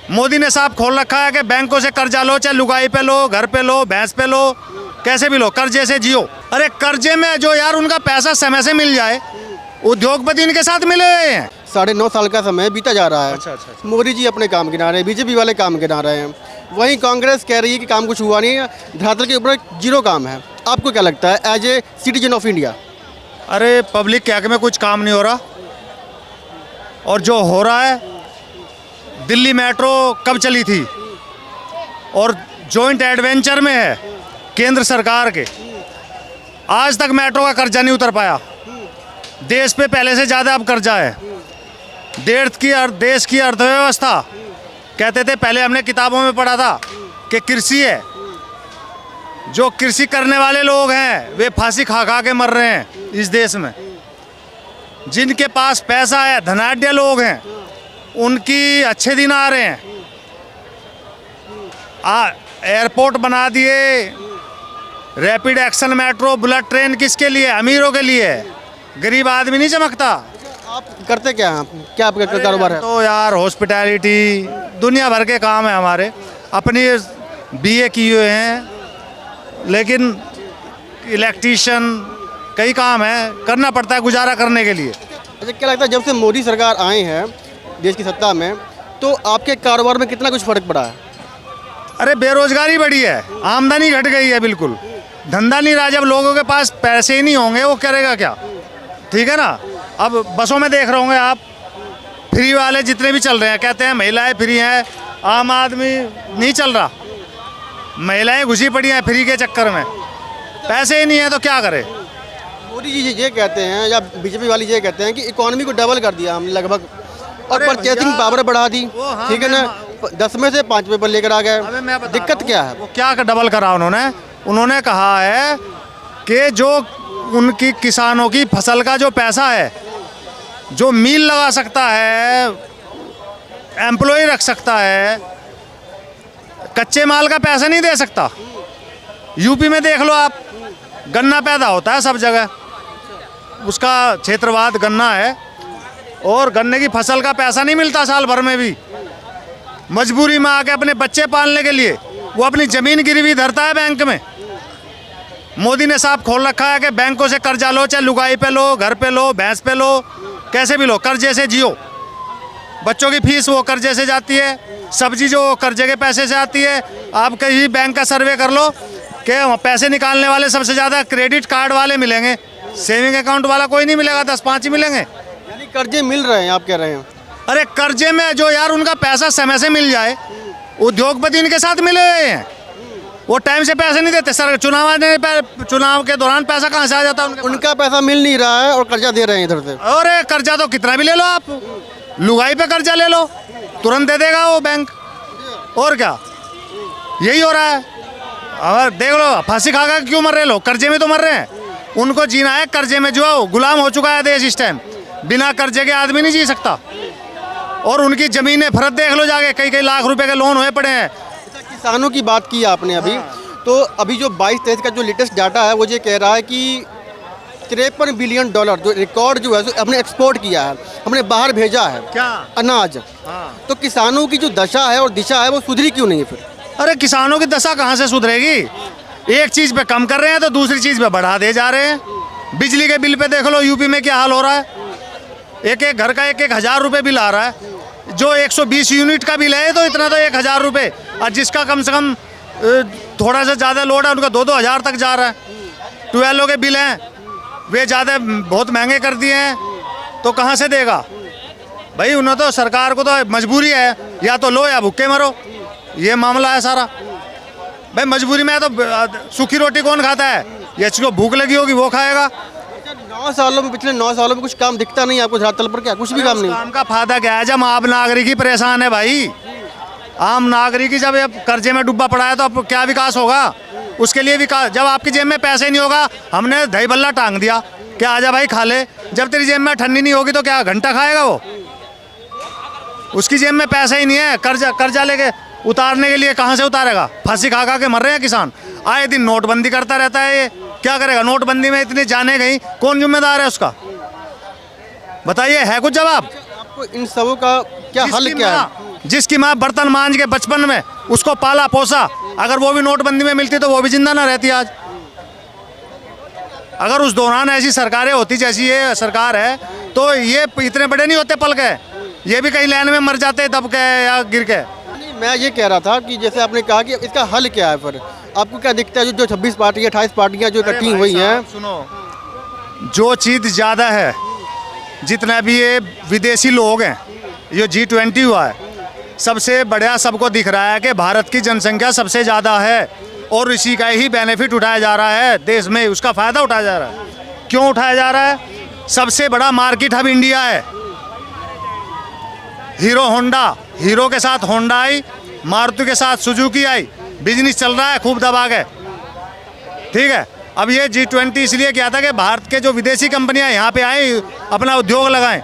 मोदी ने साहब खोल रखा है कि बैंकों से कर्जा लो, चाहे लुगाई पे लो, घर पे लो, भैंस पे लो, कैसे भी लो, कर्जे से जियो। अरे कर्जे में जो यार उनका पैसा समय से मिल जाए, उद्योगपति इनके साथ मिले हुए हैं। 9.5 साल का समय बीता जा रहा है। अच्छा। मोदी जी अपने काम गिना रहे हैं, बीजेपी वाले काम गिना रहे हैं, वहीं कांग्रेस कह रही है कि काम कुछ हुआ नहीं है, धरातल के ऊपर जीरो काम है। आपको क्या लगता है as a citizen of India? अरे पब्लिक क्या में कुछ काम नहीं हो रहा, और जो हो रहा है, दिल्ली मेट्रो कब चली थी और जॉइंट एडवेंचर में है केंद्र सरकार के, आज तक मेट्रो का कर्जा नहीं उतर पाया। देश पे पहले से ज़्यादा अब कर्जा है। देश की अर्थव्यवस्था, कहते थे पहले, हमने किताबों में पढ़ा था कि कृषि है, जो कृषि करने वाले लोग हैं वे फांसी खा खा के मर रहे हैं इस देश में। जिनके पास पैसा है, धनाढ्य लोग हैं, उनकी अच्छे दिन आ रहे हैं। एयरपोर्ट बना दिए, rapid action metro, bullet train किसके लिए? अमीरों के लिए। गरीब आदमी नहीं चमकता। आप करते क्या हैं? क्या आपका कारोबार है? तो यार हॉस्पिटैलिटी, दुनिया भर के काम है हमारे। अपनी बीए किए हुए हैं, लेकिन इलेक्ट्रीशियन, कई काम है, करना पड़ता है गुजारा करने के लिए। अच्छा, क्या लगता है जब से मोदी सरकार आए हैं देश की सत्ता में, तो आपके कारोबार में कितना कुछ फ़र्क पड़ा है? अरे बेरोजगारी बढ़ी है, आमदनी घट गई है, बिल्कुल धंधा नहीं रहा। जब लोगों के पास पैसे ही नहीं होंगे, वो करेगा क्या? ठीक है ना। अब बसों में देख रहे होंगे आप, फ्री वाले जितने भी चल रहे हैं, कहते हैं महिलाएं फ्री हैं, आम आदमी नहीं चल रहा। महिलाएं घुसी पड़ी हैं फ्री के चक्कर में, पैसे ही नहीं है तो क्या करे। मोदी जी ये कहते हैं, या बीजेपी वाले ये कहते हैं कि इकोनॉमी को डबल कर दिया हमने लगभग, और परचेसिंग पावर बढ़ा दी। ठीक है ना, 10 में से 5 पेपर लेकर आ गए। दिक्कत क्या है? वो क्या डबल करा उन्होंने कहा है कि जो उनकी किसानों की फसल का जो पैसा है, जो मिल लगा सकता है, एम्प्लॉय रख सकता है, कच्चे माल का पैसा नहीं दे सकता। यूपी में देख लो आप, गन्ना पैदा होता है सब जगह, उसका क्षेत्रवाद गन्ना है, और गन्ने की फसल का पैसा नहीं मिलता साल भर में भी। मजबूरी में आके अपने बच्चे पालने के लिए वो अपनी ज़मीन गिरवी धरता है बैंक में। मोदी ने साहब खोल रखा है कि बैंकों से कर्जा लो, चाहे लुगाई पे लो, घर पे लो, भैंस पे लो, कैसे भी लो, कर्जे से जियो। बच्चों की फीस वो कर्जे से जाती है, सब्जी जो कर्जे के पैसे से आती है। आप कहीं बैंक का सर्वे कर लो कि पैसे निकालने वाले सबसे ज़्यादा क्रेडिट कार्ड वाले मिलेंगे, सेविंग अकाउंट वाला कोई नहीं मिलेगा, 10-5 ही मिलेंगे। यानी कर्जे मिल रहे हैं, आप कह रहे हैं? अरे कर्जे में जो यार उनका पैसा समय से मिल जाए, उद्योगपति इनके साथ मिले हुए हैं, वो टाइम से पैसे नहीं देते। सर चुनाव के दौरान पैसा कहाँ से आ जाता है उनका पैसा मिल नहीं रहा है और कर्जा दे रहे हैं इधर से। अरे कर्जा तो कितना भी ले लो आप, लुगाई पे कर्जा ले लो, तुरंत दे देगा वो बैंक। और क्या, यही हो रहा है। और देख लो, फांसी खा खा क्यों मर रहे लोग? कर्जे में तो मर रहे हैं। उनको जीना है कर्जे में, जो गुलाम हो चुका है देश इस टाइम। बिना कर्जे के आदमी नहीं जी सकता। और उनकी ज़मीनें फरत देख लो जाके, कई लाख रुपए के लोन हुए पड़े हैं। किसानों की बात की आपने अभी, तो अभी जो 22-23 का जो लेटेस्ट डाटा है, वो ये कह रहा है कि $53 बिलियन जो रिकॉर्ड जो है हमने एक्सपोर्ट किया है, हमने बाहर भेजा है क्या अनाज। तो किसानों की जो दशा है और दिशा है, वो सुधरी क्यों नहीं है फिर? अरे किसानों की दशा कहाँ से सुधरेगी? एक चीज़ पे कम कर रहे हैं तो दूसरी चीज़ पे बढ़ा दे जा रहे हैं। बिजली के बिल पे देख लो यूपी में क्या हाल हो रहा है। एक घर का 1,000 रुपये बिल आ रहा है। जो 120 यूनिट का बिल है तो इतना तो 1,000 रुपये, और जिसका कम से कम थोड़ा सा ज़्यादा लोड है उनका 2-2 हज़ार तक जा रहा है। ट्यूबवेलों के बिल हैं, वे ज़्यादा बहुत महंगे कर दिए हैं, तो कहाँ से देगा भाई? उन्हें तो, सरकार को तो मजबूरी है, या तो लो या भूखे मरो, ये मामला है सारा। भाई मजबूरी में है तो सूखी रोटी कौन खाता है? ये जिसको भूख लगी होगी वो खाएगा। 9 सालों में, पिछले 9 सालों में कुछ काम दिखता नहीं आपको धरातल पर? क्या कुछ भी काम नहीं? काम का फायदा क्या है जब आम नागरिक ही परेशान है भाई? आम नागरिक ही जब कर्जे में डूबा पड़ा है तो अब क्या विकास होगा? उसके लिए विकास, जब आपकी जेब में पैसे नहीं होगा, हमने दही बल्ला टांग दिया कि आजा भाई खा ले। जब तेरी जेब में ठंडी नहीं होगी तो क्या घंटा खाएगा वो? उसकी जेब में पैसा ही नहीं है, कर्जा लेके उतारने के लिए कहाँ से उतारेगा? फांसी खा खा के मर रहे हैं किसान। आए दिन नोटबंदी करता रहता है, ये क्या करेगा? नोटबंदी में इतनी जाने गई, कौन जिम्मेदार है उसका? बताइए, है कुछ जवाब? आपको इन सबों का क्या हल क्या है? जिसकी माँ बर्तन मांज के बचपन में उसको पाला पोसा, अगर वो भी नोटबंदी में मिलती तो वो भी जिंदा ना रहती आज। अगर उस दौरान ऐसी सरकारें होती जैसी ये सरकार है तो ये इतने बड़े नहीं होते पल के, ये भी कहीं लाइन में मर जाते दब के या गिर के। मैं ये कह रहा था कि जैसे आपने कहा कि इसका हल क्या है, फिर आपको क्या दिखता है जो 26 पार्टियाँ 28 पार्टियाँ जो इकट्ठी हुई हैं? सुनो, जो चीज़ ज़्यादा है, जितना भी ये विदेशी लोग हैं, ये G20 हुआ है, सबसे बढ़िया सबको दिख रहा है कि भारत की जनसंख्या सबसे ज़्यादा है और इसी का ही बेनिफिट उठाया जा रहा है देश में, उसका फ़ायदा उठाया जा रहा है। क्यों उठाया जा रहा है? सबसे बड़ा मार्केट हब इंडिया है। हीरो के साथ होंडा आई, मारुति के साथ सुजुकी आई, बिजनेस चल रहा है खूब दबा के, ठीक है। अब ये G20 इसलिए किया था कि भारत के जो विदेशी कंपनियां यहाँ पे आए अपना उद्योग लगाएं,